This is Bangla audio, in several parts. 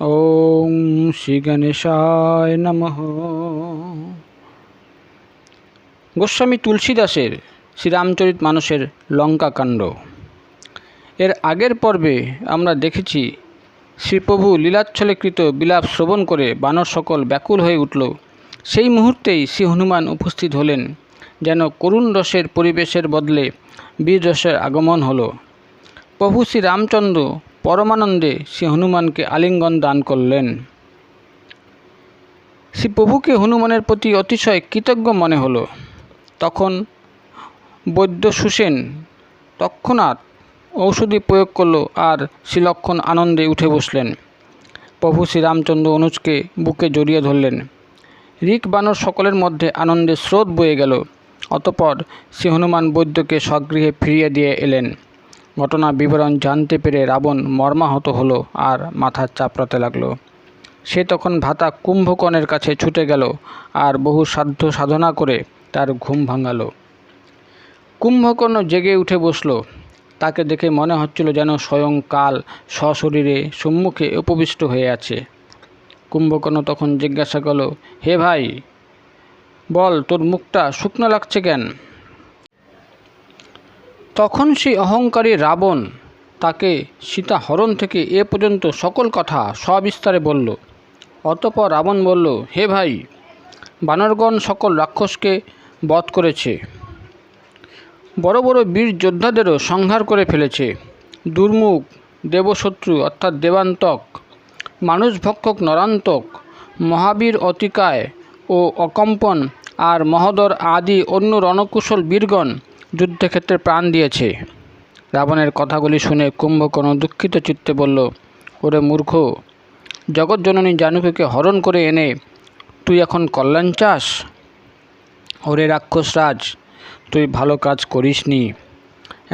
ওম শ্রী গণেশায় নমঃ। গোস্বামী তুলসীদাসের শ্রীরামচরিতমানসের লঙ্কাকাণ্ড। এর আগের পর্বে আমরা দেখেছি শ্রীপ্রভু লীলাচ্ছলেকৃত বিলাপ শ্রবণ করে বানর সকল ব্যাকুল হয়ে উঠল। সেই মুহূর্তেই শ্রী হনুমান উপস্থিত হলেন, যেন করুণ রসের পরিবেশের বদলে বীর রসের আগমন হলো। প্রভু শ্রী রামচন্দ্র পরমানন্দে শ্রী হনুমানকে আলিঙ্গন দান করলেন। শ্রী প্রভুকে হনুমানের প্রতি অতিশয় কৃতজ্ঞ মনে হলো। তখন বৈদ্য সুসেন তৎক্ষণাৎ ঔষধি প্রয়োগ করল আর শ্রীলক্ষণ আনন্দে উঠে বসলেন। প্রভু শ্রীরামচন্দ্র অনুজকে বুকে জড়িয়ে ধরলেন। ঋক বানর সকলের মধ্যে আনন্দের স্রোত বয়ে গেল। অতঃপর শ্রী হনুমান বৈদ্যকে স্বগৃহে ফিরিয়ে দিয়ে এলেন। ঘটনা বিবরণ জানতে পেরে রাবণ মর্মাহত হলো আর মাথা চাপড়াতে লাগলো। সে তখন ভ্রাতা কুম্ভকর্ণের কাছে ছুটে গেল আর বহু সাধ্য সাধনা করে তার ঘুম ভাঙালো। কুম্ভকর্ণ জেগে উঠে বসল। তাকে দেখে মনে হচ্ছিল যেন স্বয়ং কাল সশরীরে সম্মুখে উপবিষ্ট হয়ে আছে। কুম্ভকর্ণ তখন জিজ্ঞাসা করল, হে ভাই, বল, তোর মুখটা শুকনো লাগছে কেন? তখন সেই অহংকারী রাবণ তাকে সীতা হরণ থেকে এ পর্যন্ত সকল কথা সবিস্তারে বলল। অতঃপর রাবণ বলল, হে ভাই, বানরগণ সকল রাক্ষসকে বধ করেছে, বড় বড় বীর যোদ্ধাদেরও সংহার করে ফেলেছে। দুর্মুখ দেবশত্রু অর্থাৎ দেবান্তক, মানুষভক্ষক নরান্তক, মহাবীর অতিকায় ও অকম্পন আর মহোদর আদি অন্য রণকুশল বীরগণ যুদ্ধক্ষেত্রে প্রাণ দিয়েছে। রাবণের কথাগুলি শুনে কুম্ভকর্ণ দুঃখিত চিত্তে বলল, ওরে মূর্খ, জগৎজননী জানকীকে হরণ করে এনে তুই এখন কল্যাণ চাস? ওরে রাক্ষসরাজ, তুই ভালো কাজ করিসনি।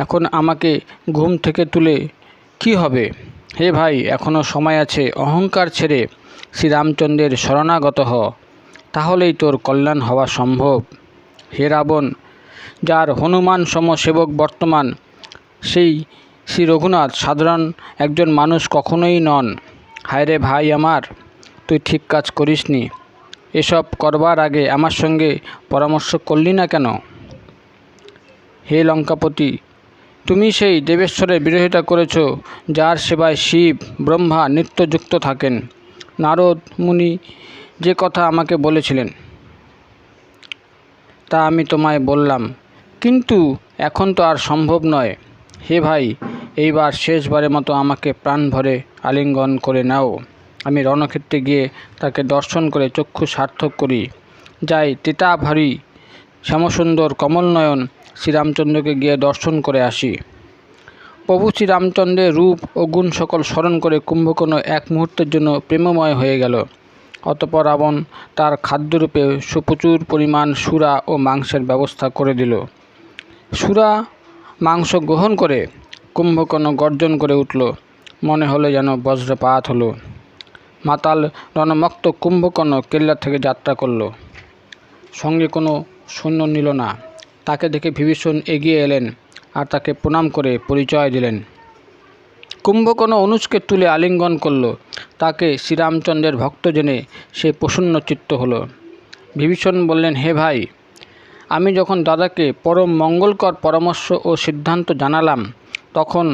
এখন আমাকে ঘুম থেকে তুলে কি হবে? হে ভাই, এখনও সময় আছে। অহংকার ছেড়ে শ্রীরামচন্দ্রের শরণাগত হ, তাহলেই তোর কল্যাণ হওয়া সম্ভব। হে রাবণ, যার হনুমান সম সেবক বর্তমান, সেই শ্রী রঘুনাথ সাধারণ একজন মানুষ কখনোই নন। হায় রে ভাই আমার, তুই ঠিক কাজ করিসনি। এসব করবার আগে আমার সঙ্গে পরামর্শ করলি না কেন? হে লঙ্কাপতি, তুমি সেই দেবেশ্বরের বিরোধিতা করেছ, যার সেবায় শিব ব্রহ্মা নিত্যযুক্ত থাকেন। নারদ মুনি যে কথা আমাকে বলেছিলেন তা আমি তোমায় বললাম, কিন্তু এখন তো আর সম্ভব নয়। হে ভাই, এইবার শেষবারের মতো আমাকে প্রাণ ভরে আলিঙ্গন করে নাও। আমি রণক্ষেত্রে গিয়ে তাকে দর্শন করে চক্ষু সার্থক করি। যাই তিতাভারী শ্যামসুন্দর কমলনয়ন শ্রীরামচন্দ্রকে গিয়ে দর্শন করে আসি। প্রভু শ্রীরামচন্দ্রের রূপ ও গুণ সকল স্মরণ করে কুম্ভকর্ণ এক মুহূর্তের জন্য প্রেমময় হয়ে গেল। অতঃপর রাবণ তার খাদ্যরূপে সুপ্রচুর পরিমাণ সুরা ও মাংসের ব্যবস্থা করে দিল। সুরা মাংস গ্রহণ করে কুম্ভকর্ণ গর্জন করে উঠল। মনে হলো যেন বজ্রপাত হলো। মাতাল রণমুক্ত কুম্ভকর্ণ কেল্লা থেকে যাত্রা করল। সঙ্গে কোনো সৈন্য নিল না। তাকে দেখে বিভীষণ এগিয়ে এলেন আর তাকে প্রণাম করে পরিচয় দিলেন। কুম্ভকর্ণ অনুজকে তুলে আলিঙ্গন করল। তাকে শ্রীরামচন্দ্রের ভক্ত জেনে সে প্রসন্ন চিত্ত হলো। বিভীষণ বললেন, হে ভাই, আমি যখন দাদাকে পরম মঙ্গলকর পরামর্শ ও সিদ্ধান্ত জানালাম, তখন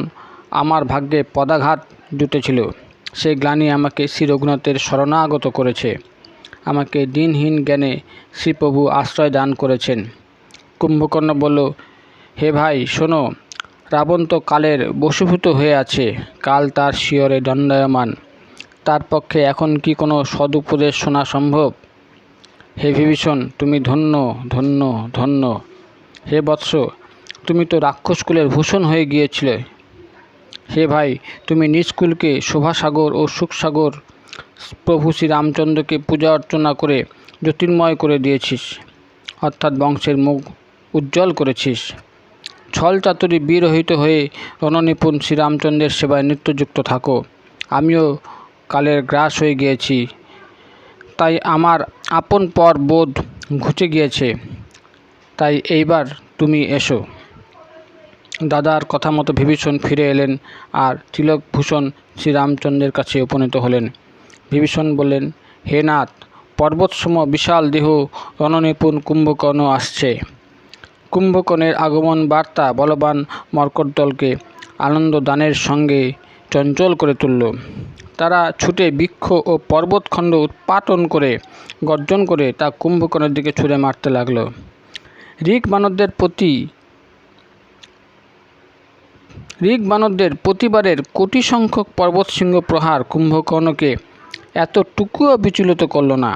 আমার ভাগ্যে পদাঘাত জুটেছিল। সে গ্লানি আমাকে শ্রী রঘুনাথের শরণাগত করেছে। আমাকে দিনহীন জ্ঞানে শ্রীপ্রভু আশ্রয় দান করেছেন। কুম্ভকর্ণ বলল, হে ভাই শোনো, রাবণ তো কালের বশীভূত হয়ে আছে। কাল তার শিয়রে দণ্ডায়মান। তার পক্ষে এখন কি কোনো সদুপদেশ শোনা সম্ভব? হে বিভীষণ, তুমি ধন্য ধন্য ধন্য। হে বৎস, তুমি তো রাক্ষসকুলের ভূষণ হয়ে গিয়েছিলে। হে ভাই, তুমি নিজ কুলকে শোভাসাগর ও সুখসাগর প্রভু শ্রীরামচন্দ্রকে পূজা অর্চনা করে জ্যোতির্ময় করে দিয়েছিস, অর্থাৎ বংশের মুখ উজ্জ্বল করেছিস। ছল চাতুরী বীরহিত হয়ে রণনিপুণ শ্রীরামচন্দ্রের সেবায় নিত্যযুক্ত থাকো। আমিও কালের গ্রাস হয়ে গিয়েছি, তাই আমার আপন পর বোধ ঘুচে গিয়েছে। তাই এইবার তুমি এসো। দাদার কথা মতো বিভীষণ ফিরে এলেন আর তিলকভূষণ শ্রীরামচন্দ্রের কাছে উপনীত হলেন। বিভীষণ বললেন, হে নাথ, পর্বতসম বিশাল দেহ রণনিপুণ কুম্ভকর্ণ আসছে। কুম্ভকর্ণের আগমন বার্তা বলবান মর্কটদলকে আনন্দ দানের সঙ্গে চঞ্চল করে তুলল। তারা ছুটে বৃক্ষ ও পর্বতখণ্ড উৎপাটন করে গর্জন করে তা কুম্ভকর্ণের দিকে ছুঁড়ে মারতে লাগল। ঋক বানরদের প্রতিবারের কোটি সংখ্যক পর্বতশৃঙ্গ প্রহার কুম্ভকর্ণকে এতটুকুও বিচলিত করল না।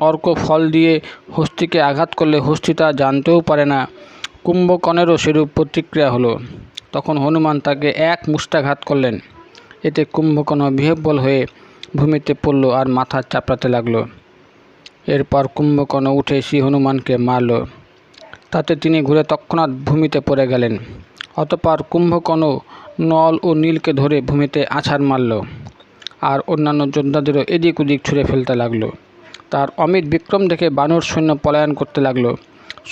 অর্ক ফল দিয়ে হস্তিকে আঘাত করলে হস্তি তা জানতেও পারে না। কুম্ভকর্ণেরও সেরূপ প্রতিক্রিয়া হলো। তখন হনুমান তাকে এক মুষ্টাঘাত করলেন। এতে কুম্ভকর্ণ বিহ্বল হয়ে ভূমিতে পড়ল আর মাথা চাপড়াতে লাগলো। এরপর কুম্ভকর্ণ উঠে শ্রী হনুমানকে মারল। তাতে তিনি ঘুরে তৎক্ষণাৎ ভূমিতে পড়ে গেলেন। অতঃপর কুম্ভকর্ণ নল ও নীলকে ধরে ভূমিতে আছাড় মারল আর অন্যান্য যোদ্ধাদেরও এদিক ওদিক ছুঁড়ে ফেলতে লাগলো। তার অমিত বিক্রম দেখে বানর সৈন্য পলায়ন করতে লাগলো।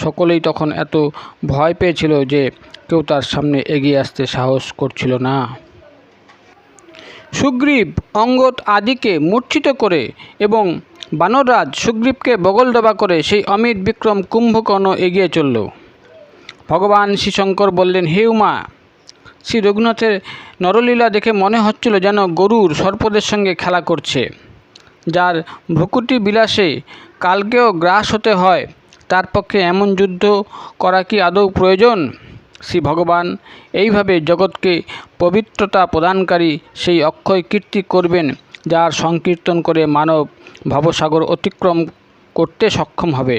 সকলেই তখন এত ভয় পেয়েছিল যে কেউ তার সামনে এগিয়ে আসতে সাহস করছিল না। সুগ্রীব অঙ্গদ আদিকে মূর্ছিত করে এবং বানররাজ সুগ্রীবকে বগলডোবা করে সেই অমিত বিক্রম কুম্ভকর্ণ এগিয়ে চলল। ভগবান শ্রীশঙ্কর বললেন, হে উমা, শ্রী রঘুনাথের নরলীলা দেখে মনে হচ্ছিল যেন গরুর সর্পদের সঙ্গে খেলা করছে। যার ভ্রকুটি বিলাসে কালকেও গ্রাস হতে হয়, তার পক্ষে এমন যুদ্ধ করা কি আদৌ প্রয়োজন? শ্রী ভগবান এইভাবে জগৎকে পবিত্রতা প্রদানকারী সেই অক্ষয় কীর্তি করবেন, যার সংকীর্তন করে মানব ভবসাগর অতিক্রম করতে সক্ষম হবে।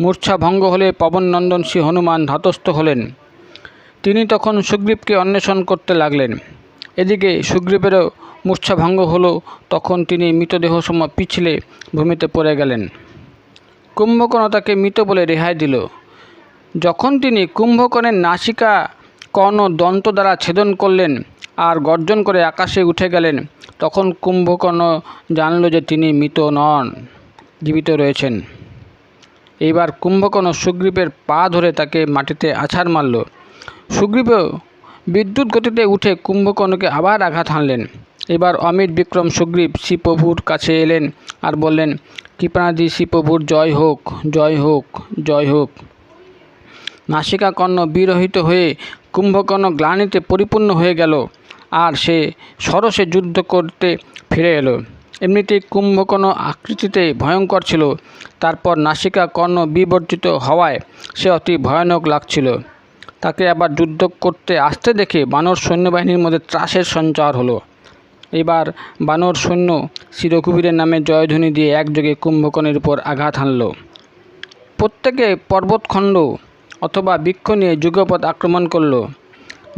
মূর্ছা ভঙ্গ হলে পবননন্দন শ্রী হনুমান ধাতস্থ হলেন। তিনি তখন সুগ্রীবকে অন্বেষণ করতে লাগলেন। এদিকে সুগ্রীবেরও মূর্ছাভঙ্গ হলো। তখন তিনি মৃতদেহ সম পিছলে ভূমিতে পড়ে গেলেন। কুম্ভকর্ণ তাকে মৃত বলে রেহাই দিল। যখন তিনি কুম্ভকর্ণের নাসিকা কর্ণ দন্ত দ্বারা ছেদন করলেন আর গর্জন করে আকাশে উঠে গেলেন, তখন কুম্ভকর্ণ জানল যে তিনি মৃত নন, জীবিত রয়েছেন। এইবার কুম্ভকর্ণ সুগ্রীবের পা ধরে তাকে মাটিতে আছাড় মারল। সুগ্রীবও বিদ্যুৎ গতিতে উঠে কুম্ভকর্ণকে আবার আঘাত হানলেন। এবার অমিত বিক্রম সুগ্রীব শ্রীপ্রভুর কাছে এলেন আর বললেন, কৃপানাদি শ্রীপ্রভুর জয় হোক, জয় হোক, জয় হোক। নাসিকা কর্ণ বিরহিত হয়ে কুম্ভকর্ণ গ্লানিতে পরিপূর্ণ হয়ে গেল আর সে সরসে যুদ্ধ করতে ফিরে এলো। এমনিতেই কুম্ভকর্ণ আকৃতিতে ভয়ঙ্কর ছিল, তারপর নাসিকা কর্ণ বিবর্জিত হওয়ায় সে অতি ভয়ানক লাগছিল। তাকে আবার যুদ্ধ করতে আসতে দেখে বানর সৈন্যবাহিনীর মধ্যে ত্রাসের সঞ্চার হলো। এবার বানর সৈন্য শ্রী রঘুবীরের নামে জয়ধ্বনি দিয়ে একযোগে কুম্ভকর্ণের উপর আঘাত হানল। প্রত্যেকে পর্বতখণ্ড অথবা বৃক্ষ নিয়ে যুগপৎ আক্রমণ করল।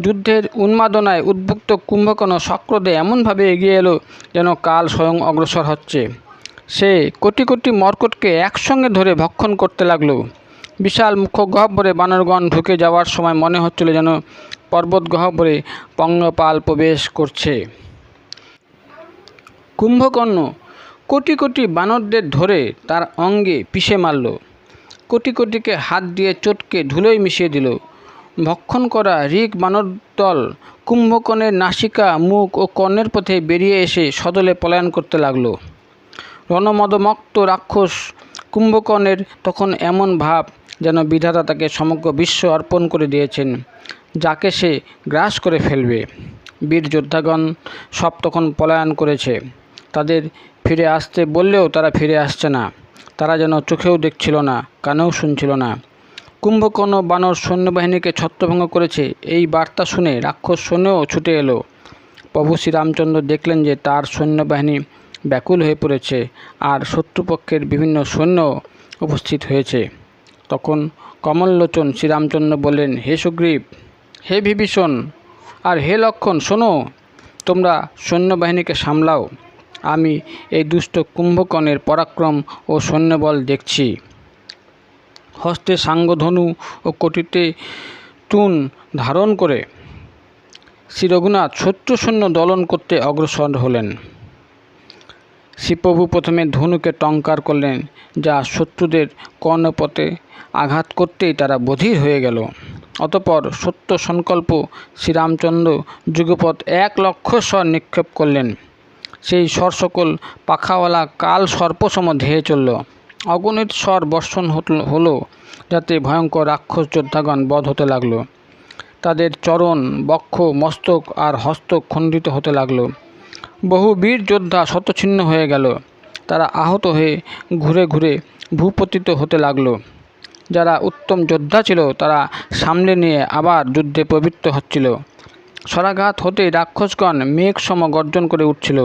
যুদ্ধের উন্মাদনায় উদ্বুদ্ধ কুম্ভকর্ণ চক্রদে এমনভাবে এগিয়ে এলো যেন কাল স্বয়ং অগ্রসর হচ্ছে। সে কোটি কোটি মর্কটকে একসঙ্গে ধরে ভক্ষণ করতে লাগলো। বিশাল মুখগহ্বরে বানরগণ ঢুকে যাওয়ার সময় মনে হচ্ছিল যেন পর্বত গহ্বরে পঙ্গপাল প্রবেশ করছে। কুম্ভকর্ণ কোটি কোটি বানরদের ধরে তার অঙ্গে পিষে মারল। কোটি কোটিকে হাত দিয়ে চটকে ধুলোয় মিশিয়ে দিল। ভক্ষণ করা ঋক বানর দল কুম্ভকর্ণের নাসিকা, মুখ ও কর্ণের পথে বেরিয়ে এসে সদলে পলায়ন করতে লাগল। রণমদমত্ত রাক্ষস কুম্ভকর্ণের তখন এমন ভাব যেন বিধাতা তাকে সমগ্র বিশ্ব অর্পণ করে দিয়েছেন, যাকে সে গ্রাস করে ফেলবে। বীর যোদ্ধাগণ সব তখন পলায়ন করেছে। তাদের ফিরে আসতে বললেও তারা ফিরে আসছে না। তারা যেন চোখেও দেখছিল না, কানেও শুনছিল না। কুম্ভকর্ণ বানর সৈন্যবাহিনীকে ছত্রভঙ্গ করেছে, এই বার্তা শুনে রাক্ষস সৈন্যও ছুটে এলো। প্রভু শ্রীরামচন্দ্র দেখলেন যে তার সৈন্যবাহিনী ব্যাকুল হয়ে পড়েছে আর শত্রুপক্ষের বিভিন্ন সৈন্য উপস্থিত হয়েছে। তখন কমললোচন শ্রীরামচন্দ্র বললেন, হে সুগ্রীব, হে বিভীষণ আর হে লক্ষ্মণ, শোনো, তোমরা সৈন্যবাহিনীকে সামলাও। আমি এই দুষ্ট কুম্ভকর্ণের পরাক্রম ও সৈন্যবল দেখছি। হস্তে সাঙ্গধনু ও কটিতে তুন ধারণ করে শ্রী রঘুনাথ শত্রু সৈন্য দলন করতে অগ্রসর হলেন। শ্রীপ্রভু প্রথমে ধনুকে টঙ্কার করলেন, যা শত্রুদের কর্ণপথে আঘাত করতেই তারা বধির হয়ে গেল। অতঃপর সত্য সংকল্প শ্রীরামচন্দ্র যুগপৎ 1,00,000 স্বর নিক্ষেপ করলেন। সেই স্বর সকল পাখাওয়ালা কাল সর্পসম ধেয়ে চলল। অগণিত স্বর বর্ষণ হলো, যাতে ভয়ঙ্কর রাক্ষস যোদ্ধাগণ বধ হতে লাগলো। তাদের চরণ, বক্ষ, মস্তক আর হস্ত খণ্ডিত হতে লাগলো। বহু বীর যোদ্ধা শতছিন্ন হয়ে গেল। তারা আহত হয়ে ঘুরে ঘুরে ভূপতিত হতে লাগলো। যারা উত্তম যোদ্ধা ছিল তারা সামলে নিয়ে আবার যুদ্ধে প্রবৃত্ত হচ্ছিল। শরাঘাত হতে রাক্ষসগণ মেঘ সম গর্জন করে উঠছিল।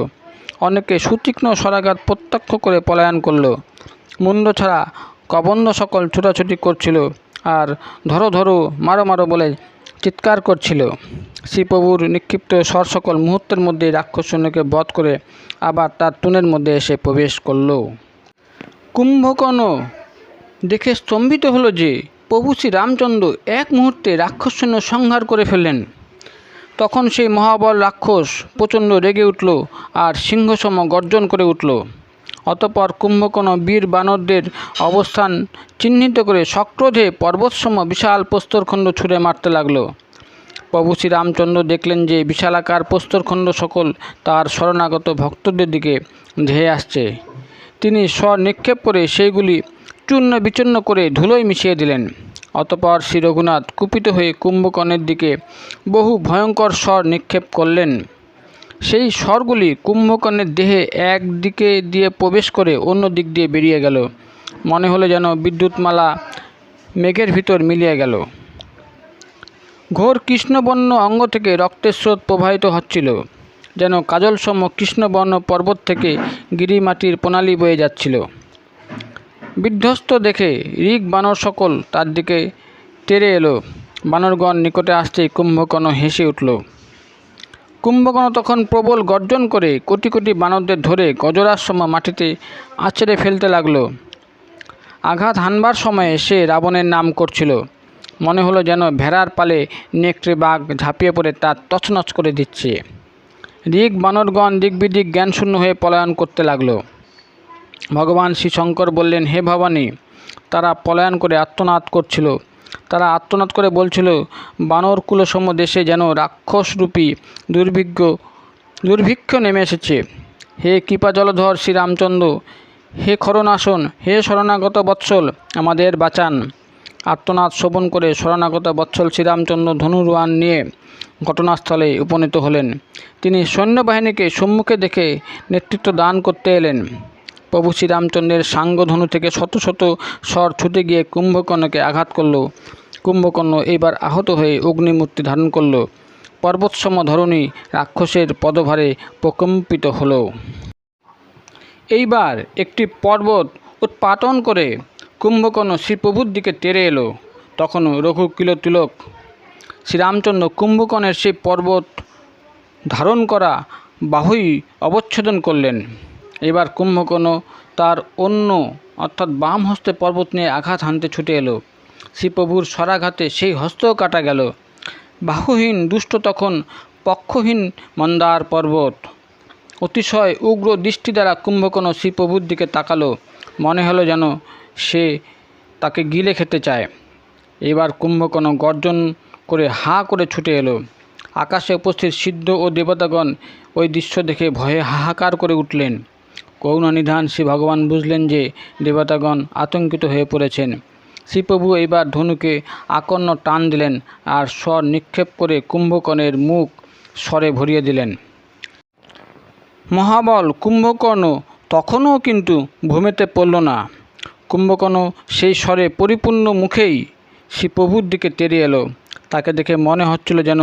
অনেকে সুতীক্ষ্ণ শরাঘাত প্রত্যক্ষ করে পলায়ন করল। মুন্ড ছাড়া কবন্ধ সকল ছুটাছুটি করছিল আর ধরো ধরো, মারো মারো বলে চিৎকার করছিল। শ্রীপ্রভুর নিক্ষিপ্ত স্বর সকল মুহূর্তের মধ্যে রাক্ষস সৈন্যকে বধ করে আবার তার তুনের মধ্যে এসে প্রবেশ করল। কুম্ভকর্ণ দেখে স্তম্ভিত হলো যে প্রভু শ্রী রামচন্দ্র এক মুহূর্তে রাক্ষস সৈন্য সংহার করে ফেললেন। তখন সেই মহাবল রাক্ষস প্রচণ্ড রেগে উঠল আর সিংহসম গর্জন করে উঠল। অতঃপর কুম্ভকর্ণ বীর বানরদের অবস্থান চিহ্নিত করে সক্রোধে পর্বতসম বিশাল প্রস্তরখণ্ড ছুঁড়ে মারতে লাগলো। প্রভু শ্রী রামচন্দ্র দেখলেন যে বিশালাকার প্রস্তরখণ্ড সকল তার শরণাগত ভক্তদের দিকে ধেয়ে আসছে। তিনি স্বর নিক্ষেপ করে সেইগুলি চূর্ণ বিচূর্ণ করে ধুলোয় মিশিয়ে দিলেন। অতঃপর শ্রী রঘুনাথ কুপিত হয়ে কুম্ভকর্ণের দিকে বহু ভয়ঙ্কর স্বর নিক্ষেপ করলেন। সেই স্বরগুলি কুম্ভকর্ণের দেহে এক দিকে দিয়ে প্রবেশ করে অন্য দিক দিয়ে বেরিয়ে গেল। মনে হলো যেন বিদ্যুৎমালা মেঘের ভিতর মিলিয়ে গেল। ঘোর কৃষ্ণবর্ণ অঙ্গ থেকে রক্তের স্রোত প্রবাহিত হচ্ছিল, যেন কাজলসম কৃষ্ণবর্ণ পর্বত থেকে গিরিমাটির প্রণালী বয়ে যাচ্ছিল। বিধ্বস্ত দেখে ঋগ বানর সকল তার দিকে তেড়ে এলো। বানরগণ নিকটে আসতেই কুম্ভকর্ণ হেসে উঠল। কুম্ভকর্ণ তখন প্রবল গর্জন করে কোটি কোটি বানরদের ধরে গজরার সম মাটিতে আছড়ে ফেলতে লাগলো। আঘাত হানবার সময়ে সে রাবণের নাম করছিল। মনে হলো যেন ভেড়ার পালে নেকড়ে বাঘ ঝাঁপিয়ে পড়ে তার তছনছ করে দিচ্ছে। ঋগ বানরগণ দিকবিদিক জ্ঞানশূন্য হয়ে পলায়ন করতে লাগলো। ভগবান শ্রী শঙ্কর বললেন, হে ভবানী, তারা পলায়ন করে আত্মনাদ করছিল। তারা আত্মনাদ করে বলছিল, বানর কুলসম দেশে যেন রাক্ষসরূপী দুর্ভিক্ষ নেমে এসেছে। হে কৃপা জলধর শ্রীরামচন্দ্র, হে খরনাশন, হে শরণাগত বৎসল, আমাদের বাঁচান। আর্তনাদ শ্রবণ করে শরণাগত বৎসল শ্রীরামচন্দ্র ধনুর্বাণ নিয়ে ঘটনাস্থলে উপনীত হলেন। তিনি সৈন্যবাহিনীকে সম্মুখে দেখে নেতৃত্ব দান করতে এলেন। প্রভু শ্রীরামচন্দ্রের সাঙ্গধনু থেকে শত শত স্বর ছুটে গিয়ে কুম্ভকর্ণকে আঘাত করল। কুম্ভকর্ণ এইবার আহত হয়ে অগ্নিমূর্তি ধারণ করল। পর্বতসম ধরণী রাক্ষসের পদভারে প্রকম্পিত হল। এইবার একটি পর্বত উৎপাটন করে কুম্ভকর্ণ শ্রীপ্রভুর দিকে তেড়ে এলো। তখন রঘুকুল তিলক শ্রীরামচন্দ্র কুম্ভকর্ণের সেই পর্বত ধারণ করা বাহুই অবচ্ছেদন করলেন। এবার কুম্ভকর্ণ তার অন্য অর্থাৎ বাম হস্তে পর্বত নিয়ে আঘাত হানতে ছুটে এলো। শ্রীপ্রভুর স্বরাঘাতে সেই হস্তও কাটা গেল। বাহুহীন দুষ্ট তখন পক্ষহীন মন্দার পর্বত অতিশয় উগ্র দৃষ্টি দ্বারা কুম্ভকর্ণ শ্রীপ্রভুর দিকে তাকালো। মনে হলো যেন সে তাকে গিলে খেতে চায়। এবার কুম্ভকর্ণ গর্জন করে হাঁ করে ছুটে এলো। আকাশে উপস্থিত সিদ্ধ ও দেবতাগণ ওই দৃশ্য দেখে ভয়ে হাহাকার করে উঠলেন। করুণানিধান শ্রী ভগবান বুঝলেন যে দেবতাগণ আতঙ্কিত হয়ে পড়েছেন। শ্রীপ্রভু এইবার ধনুকে আকর্ণ টান দিলেন আর স্বর নিক্ষেপ করে কুম্ভকর্ণের মুখ স্বরে ভরিয়ে দিলেন। মহাবল কুম্ভকর্ণ তখনও কিন্তু ভূমিতে পড়ল না। কুম্ভকর্ণ সেই স্বরে পরিপূর্ণ মুখেই শ্রীপ্রভুর দিকে তেড়ে এলো। তাকে দেখে মনে হচ্ছিল যেন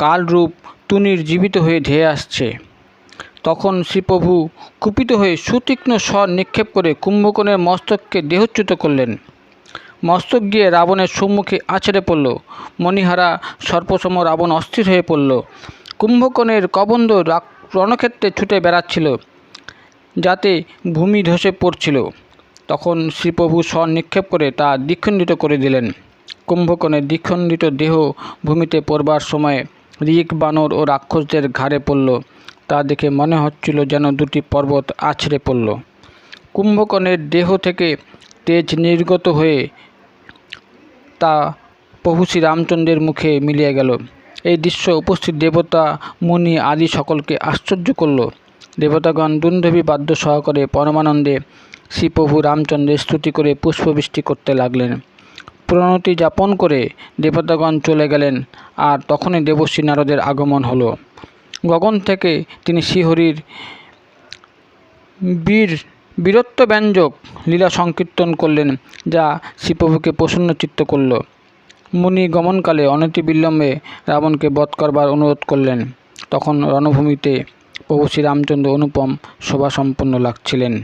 কালরূপ তুনির জীবিত হয়ে ধেয়ে আসছে। তখন শ্রীপ্রভু কুপিত হয়ে সুতীক্ষ্ণ স্বর নিক্ষেপ করে কুম্ভকর্ণের মস্তককে দেহচ্যুত করলেন। মস্তক গিয়ে রাবণের সম্মুখে আছড়ে পড়ল। মণিহারা সর্পসম রাবণ অস্থির হয়ে পড়ল। কুম্ভকর্ণের কবন্ধ রণক্ষেত্রে ছুটে বেড়াচ্ছিল, যাতে ভূমি ধসে পড়ছিল। তখন শ্রীপ্রভু স্বর নিক্ষেপ করে তা দ্বিখণ্ডিত করে দিলেন। কুম্ভকর্ণের দ্বিখণ্ডিত দেহ ভূমিতে পড়বার সময় ঋগ বানর ও রাক্ষসদের ঘাড়ে পড়ল। তা দেখে মনে হচ্ছিল যেন দুটি পর্বত আছড়ে পড়ল। কুম্ভকর্ণের দেহ থেকে তেজ নির্গত হয়ে তা প্রভু শ্রী রামচন্দ্রের মুখে মিলিয়ে গেল। এই দৃশ্য উপস্থিত দেবতা মুনি আদি সকলকে আশ্চর্য করল। দেবতাগণ দুন্দুভি বাদ্য সহকারে পরমানন্দে শ্রীপ্রভু রামচন্দ্রের স্তুতি করে পুষ্পবৃষ্টি করতে লাগলেন। প্রণতি যাপন করে দেবতাগণ চলে গেলেন, আর তখনই দেবশ্রী নারদের আগমন হলো। গগন থেকে তিনি শ্রীহরির বীরত্বব্যঞ্জক লীলা সংকীর্তন করলেন, যা শ্রীপ্রভুকে প্রসন্নচিত্ত করল। মুনি গমনকালে অনতিবিলম্বে রাবণকে বধ করবার অনুরোধ করলেন। তখন রণভূমিতে প্রভু শ্রীরামচন্দ্র অনুপম শোভাসম্পন্ন লাগছিলেন।